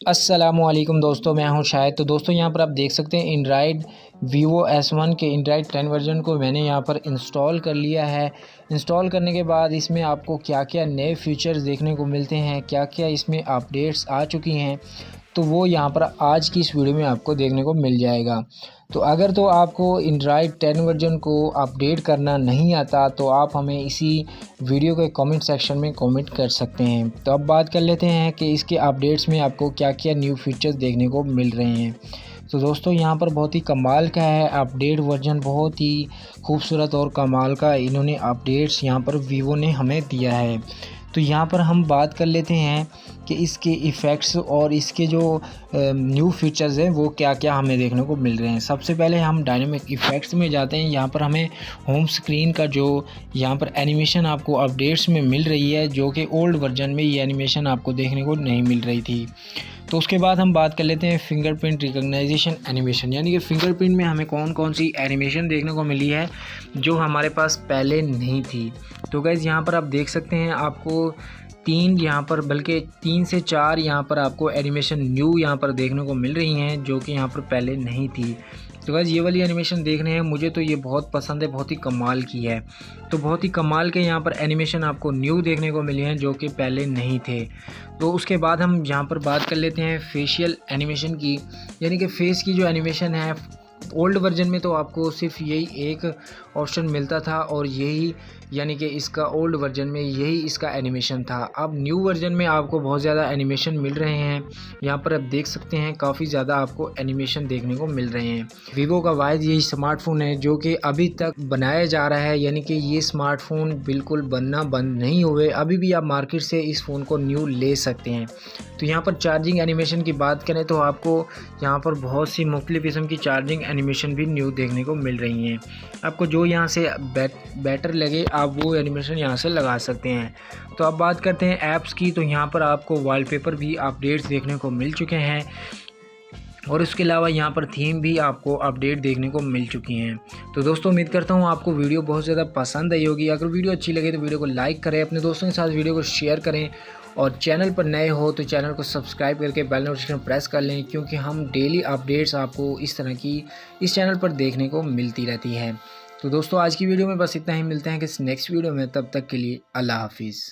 अस्सलामुअलैकुम दोस्तों, मैं हूं शायद। तो दोस्तों यहाँ पर आप देख सकते हैं एंड्राइड Vivo S1 के एंड्राइड 10 वर्जन को मैंने यहाँ पर इंस्टॉल कर लिया है। इंस्टॉल करने के बाद इसमें आपको क्या क्या नए फीचर्स देखने को मिलते हैं, क्या क्या इसमें अपडेट्स आ चुकी हैं, तो वो यहाँ पर आज की इस वीडियो में आपको देखने को मिल जाएगा। तो अगर तो आपको एंड्राइड 10 वर्जन को अपडेट करना नहीं आता तो आप हमें इसी वीडियो के कमेंट सेक्शन में कमेंट कर सकते हैं। तो अब बात कर लेते हैं कि इसके अपडेट्स में आपको क्या क्या न्यू फीचर्स देखने को मिल रहे हैं। तो दोस्तों यहाँ पर बहुत ही कमाल का है अपडेट वर्जन, बहुत ही खूबसूरत और कमाल का इन्होंने अपडेट्स यहाँ पर वीवो ने हमें दिया है। तो यहाँ पर हम बात कर लेते हैं कि इसके इफ़ेक्ट्स और इसके जो न्यू फीचर्स हैं वो क्या क्या हमें देखने को मिल रहे हैं। सबसे पहले हम डायनामिक इफ़ेक्ट्स में जाते हैं। यहाँ पर हमें होम स्क्रीन का जो यहाँ पर एनिमेशन आपको अपडेट्स में मिल रही है, जो कि ओल्ड वर्जन में ये एनिमेशन आपको देखने को नहीं मिल रही थी। तो उसके बाद हम बात कर लेते हैं फिंगरप्रिंट रिकॉग्नाइजेशन एनिमेशन, यानी कि फ़िंगरप्रिंट में हमें कौन कौन सी एनिमेशन देखने को मिली है जो हमारे पास पहले नहीं थी। तो गाइज़ यहाँ पर आप देख सकते हैं आपको बल्कि 3 से 4 यहाँ पर आपको एनिमेशन न्यू यहाँ पर देखने को मिल रही हैं, जो कि यहाँ पर पहले नहीं थी। तो गाइस ये वाली एनिमेशन देखने हैं, मुझे तो ये बहुत पसंद है, बहुत ही कमाल की है। तो बहुत ही कमाल के यहाँ पर एनिमेशन आपको न्यू देखने को मिले हैं जो कि पहले नहीं थे। तो उसके बाद हम यहाँ पर बात कर लेते हैं फेशियल एनिमेशन की, यानी कि फेस की जो एनिमेशन है। ओल्ड वर्जन में तो आपको सिर्फ यही एक ऑप्शन मिलता था और यही यानी कि इसका ओल्ड वर्जन में यही इसका एनिमेशन था। अब न्यू वर्जन में आपको बहुत ज़्यादा एनिमेशन मिल रहे हैं। यहाँ पर आप देख सकते हैं काफ़ी ज़्यादा आपको एनिमेशन देखने को मिल रहे हैं। वीवो का वाइज यही स्मार्टफोन है जो कि अभी तक बनाया जा रहा है, यानी कि ये स्मार्टफोन बिल्कुल बनना बंद नहीं हुए। अभी भी आप मार्केट से इस फ़ोन को न्यू ले सकते हैं। तो यहाँ पर चार्जिंग एनिमेशन की बात करें तो आपको यहाँ पर बहुत सी मुख्तलिफ़ किस्म की चार्जिंग एनिमेशन भी न्यू देखने को मिल रही हैं। आपको जो यहाँ से बेटर लगे आप वो एनिमेशन यहाँ से लगा सकते हैं। तो अब बात करते हैं ऐप्स की। तो यहाँ पर आपको वॉलपेपर भी अपडेट्स देखने को मिल चुके हैं और उसके अलावा यहाँ पर थीम भी आपको अपडेट देखने को मिल चुकी हैं। तो दोस्तों उम्मीद करता हूँ आपको वीडियो बहुत ज़्यादा पसंद आई होगी। अगर वीडियो अच्छी लगे तो वीडियो को लाइक करें, अपने दोस्तों के साथ वीडियो को शेयर करें और चैनल पर नए हो तो चैनल को सब्सक्राइब करके बेल नोटिफिकेशन प्रेस कर लें, क्योंकि हम डेली अपडेट्स आपको इस तरह की इस चैनल पर देखने को मिलती रहती है। तो दोस्तों आज की वीडियो में बस इतना ही, मिलते हैं कि नेक्स्ट वीडियो में, तब तक के लिए अल्लाह हाफिज़।